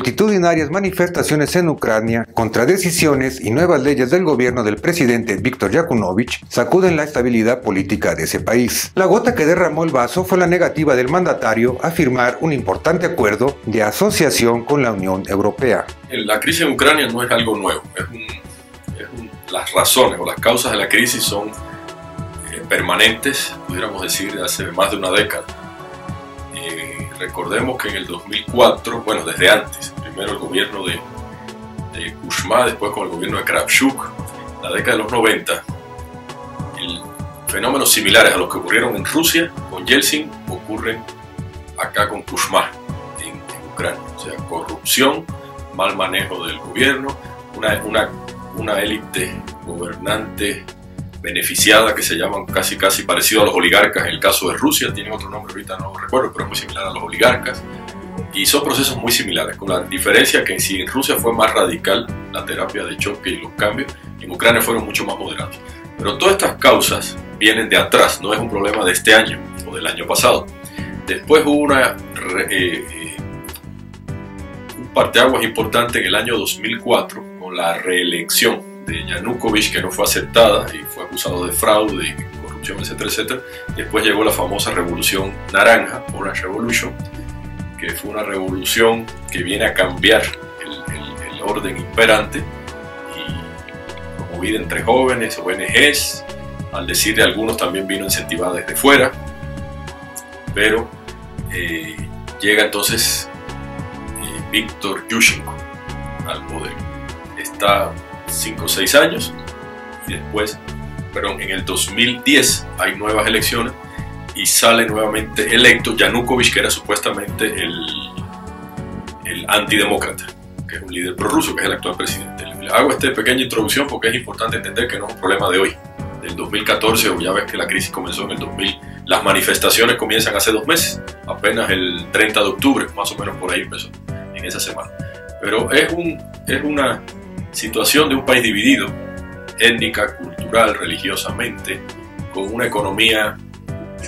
multitudinarias manifestaciones en Ucrania contra decisiones y nuevas leyes del gobierno del presidente Viktor Yanukovych sacuden la estabilidad política de ese país. La gota que derramó el vaso fue la negativa del mandatario a firmar un importante acuerdo de asociación con la Unión Europea. La crisis en Ucrania no es algo nuevo, las razones o las causas de la crisis son permanentes, pudiéramos decir, de hace más de una década. Recordemos que en el 2004, bueno, desde antes, primero el gobierno de Kuchma, después con el gobierno de Kravchuk, la década de los 90, fenómenos similares a los que ocurrieron en Rusia con Yeltsin ocurren acá con Kuchma en Ucrania. O sea, corrupción, mal manejo del gobierno, una élite gobernante beneficiada que se llaman casi parecido a los oligarcas en el caso de Rusia, tienen otro nombre ahorita no lo recuerdo, pero es muy similar a los oligarcas, y son procesos muy similares, con la diferencia que si en Rusia fue más radical la terapia de choque y los cambios, en Ucrania fueron mucho más moderados. Pero todas estas causas vienen de atrás, no es un problema de este año o del año pasado. Después hubo un parteaguas importante en el año 2004 con la reelección de Yanukovych, que no fue aceptada y fue acusado de fraude, corrupción, etcétera, etcétera. Después llegó la famosa Revolución Naranja, Orange Revolution, que fue una revolución que viene a cambiar el orden imperante y promovida entre jóvenes, ONGs, al decir de algunos también vino incentivada desde fuera, pero llega entonces Viktor Yushchenko al poder. Está 5 o 6 años y después, en el 2010 hay nuevas elecciones y sale nuevamente electo Yanukovych, que era supuestamente el antidemócrata, que es un líder prorruso, que es el actual presidente. Le hago esta pequeña introducción porque es importante entender que no es un problema de hoy, del 2014, o ya ves que la crisis comenzó en el 2000, las manifestaciones comienzan hace 2 meses, apenas el 30 de octubre, más o menos por ahí empezó, en esa semana. Pero es una situación de un país dividido, étnica, cultural, religiosamente, con una economía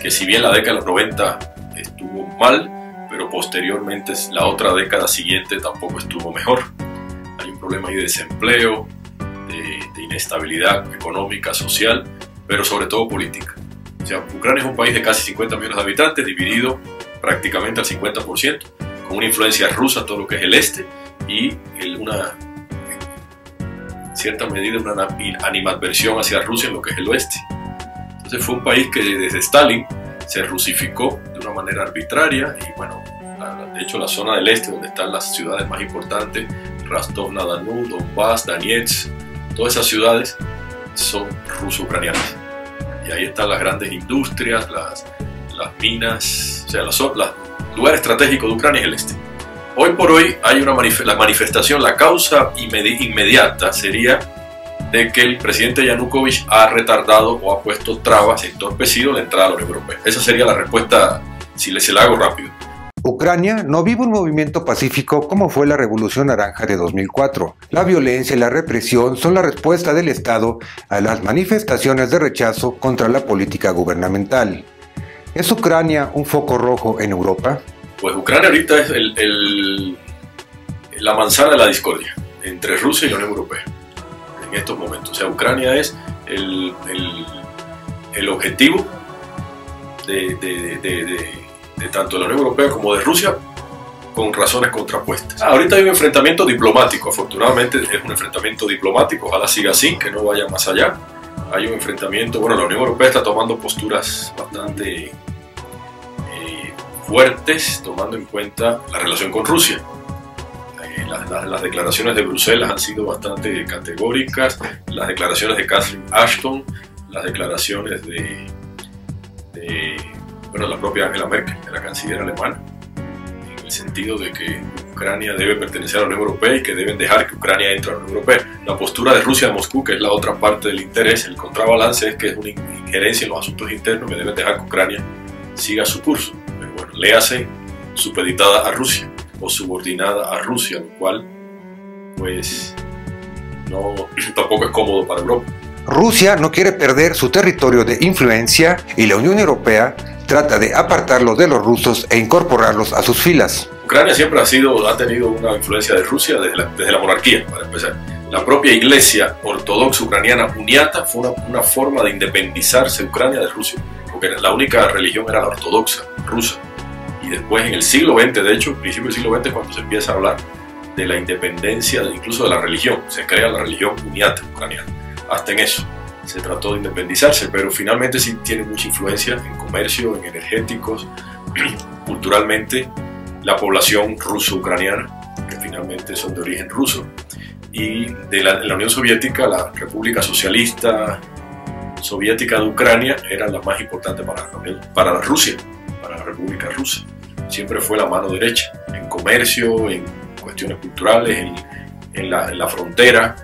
que si bien la década de los 90 estuvo mal, pero posteriormente la otra década siguiente tampoco estuvo mejor. Hay un problema ahí de desempleo, de inestabilidad económica, social, pero sobre todo política. O sea, Ucrania es un país de casi 50 millones de habitantes, dividido prácticamente al 50%, con una influencia rusa, todo lo que es el este, y una cierta medida una animadversión hacia Rusia en lo que es el oeste. Entonces fue un país que desde Stalin se rusificó de una manera arbitraria y bueno, de hecho la zona del este donde están las ciudades más importantes, Rostov-na-Don, Donbass, Donetsk, todas esas ciudades son ruso-ucranianas y ahí están las grandes industrias, las minas, o sea, los lugares estratégicos de Ucrania es el este. Hoy por hoy hay la manifestación, la causa inmediata sería de que el presidente Yanukovych ha retardado o ha puesto trabas, entorpecido la entrada a la Unión Europea. Esa sería la respuesta si se la hago rápido. Ucrania no vive un movimiento pacífico como fue la Revolución Naranja de 2004. La violencia y la represión son la respuesta del Estado a las manifestaciones de rechazo contra la política gubernamental. ¿Es Ucrania un foco rojo en Europa? Pues Ucrania ahorita es la manzana de la discordia entre Rusia y la Unión Europea en estos momentos. O sea, Ucrania es el objetivo de tanto de la Unión Europea como de Rusia, con razones contrapuestas. Ahorita hay un enfrentamiento diplomático, afortunadamente es un enfrentamiento diplomático, ojalá siga así, que no vaya más allá. Hay un enfrentamiento, bueno, la Unión Europea está tomando posturas bastante fuertes, tomando en cuenta la relación con Rusia. Las declaraciones de Bruselas han sido bastante categóricas, las declaraciones de Catherine Ashton, las declaraciones de la propia Angela Merkel, de la canciller alemana, en el sentido de que Ucrania debe pertenecer a la Unión Europea y que deben dejar que Ucrania entre a la Unión Europea. La postura de Rusia de Moscú, que es la otra parte del interés, el contrabalance es que es una injerencia en los asuntos internos, que deben dejar que Ucrania siga su curso. Pero bueno, léase supeditada a Rusia o subordinada a Rusia, lo cual pues tampoco es cómodo para Europa. Rusia no quiere perder su territorio de influencia y la Unión Europea trata de apartarlos de los rusos e incorporarlos a sus filas. Ucrania siempre ha tenido una influencia de Rusia desde la monarquía, para empezar. La propia iglesia ortodoxa ucraniana uniata fue una forma de independizarse Ucrania de Rusia, porque la única religión era la ortodoxa rusa. Y después en el siglo XX, de hecho, principio del siglo XX, cuando se empieza a hablar de la independencia, incluso de la religión, se crea la religión uniata ucraniana. Hasta en eso se trató de independizarse, pero finalmente sí tiene mucha influencia en comercio, en energéticos, culturalmente, la población ruso-ucraniana, que finalmente son de origen ruso, y de la Unión Soviética, la República Socialista Soviética de Ucrania era la más importante para la Rusia, para la República Rusa. Siempre fue la mano derecha en comercio, en cuestiones culturales, en la frontera.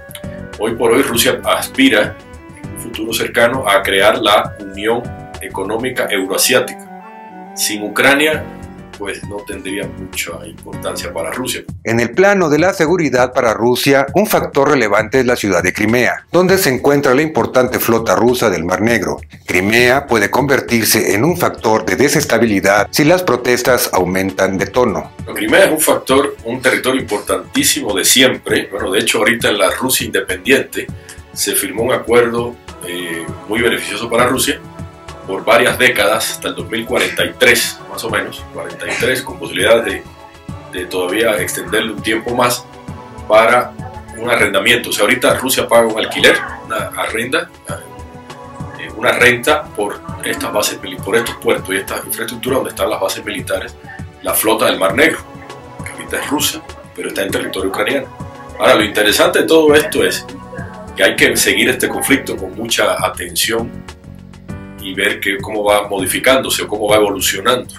Hoy por hoy Rusia aspira en un futuro cercano a crear la Unión Económica Euroasiática. Sin Ucrania, pues no tendría mucha importancia para Rusia. En el plano de la seguridad para Rusia, un factor relevante es la ciudad de Crimea, donde se encuentra la importante flota rusa del Mar Negro. Crimea puede convertirse en un factor de desestabilidad si las protestas aumentan de tono. Crimea es un territorio importantísimo de siempre. Bueno, de hecho, ahorita en la Rusia independiente se firmó un acuerdo muy beneficioso para Rusia por varias décadas, hasta el 2043, más o menos, 43, con posibilidades de todavía extenderlo un tiempo más para un arrendamiento. O sea, ahorita Rusia paga un alquiler, una renta por estas bases, por estos puertos y esta infraestructura donde están las bases militares, la flota del Mar Negro, que ahorita es rusa, pero está en territorio ucraniano. Ahora, lo interesante de todo esto es que hay que seguir este conflicto con mucha atención y ver cómo va modificándose o cómo va evolucionando.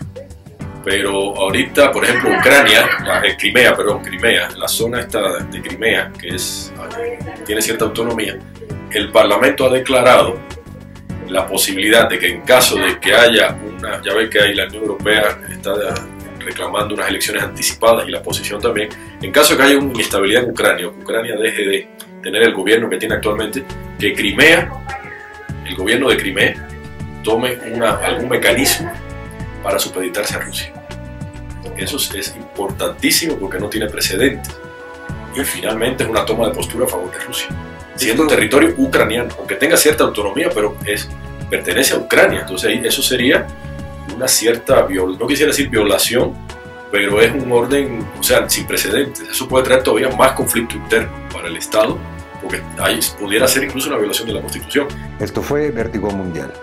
Pero ahorita, por ejemplo, Crimea, la zona esta de Crimea, que tiene cierta autonomía, el Parlamento ha declarado la posibilidad de que en caso de que haya ya ve que la Unión Europea está reclamando unas elecciones anticipadas y la oposición también, en caso de que haya una inestabilidad en Ucrania, o que Ucrania deje de tener el gobierno que tiene actualmente, que el gobierno de Crimea, tome algún mecanismo para supeditarse a Rusia. Eso es importantísimo porque no tiene precedentes. Y finalmente es una toma de postura a favor de Rusia. Siendo territorio ucraniano, aunque tenga cierta autonomía, pero pertenece a Ucrania. Entonces eso sería una cierta, no quisiera decir violación, pero es un orden, o sea, sin precedentes. Eso puede traer todavía más conflicto interno para el Estado, porque ahí pudiera ser incluso una violación de la Constitución. Esto fue Vértigo Mundial.